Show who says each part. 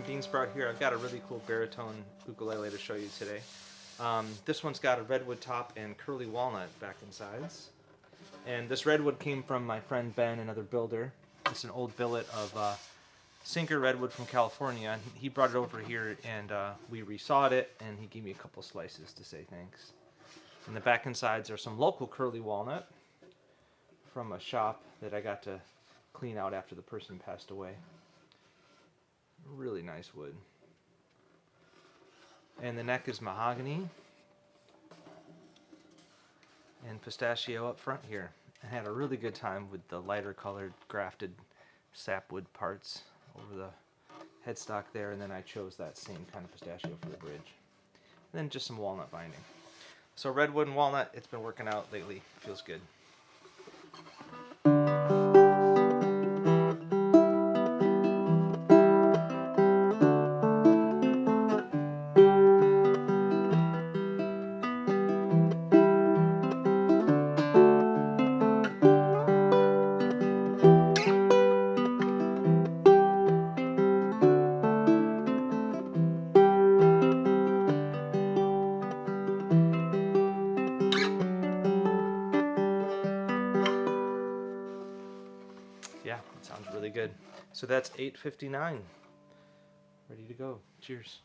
Speaker 1: Bean Sprout here. I've got a really cool baritone ukulele to show you today. This one's got a redwood top and curly walnut back and sides. And this redwood came from my friend Ben, another builder. It's an old billet of sinker redwood from California. He brought it over here and we resawed it, and he gave me a couple slices to say thanks. And the back and sides are some local curly walnut from a shop that I got to clean out after the person passed away. Really nice wood. And the neck is mahogany and pistachio up front here. I had a really good time with the lighter colored grafted sapwood parts over the headstock there, and then I chose that same kind of pistachio for the bridge. And then just some walnut binding. So redwood and walnut, it's been working out lately. Feels good. Yeah, it sounds really good. So that's 8:59. Ready to go. Cheers.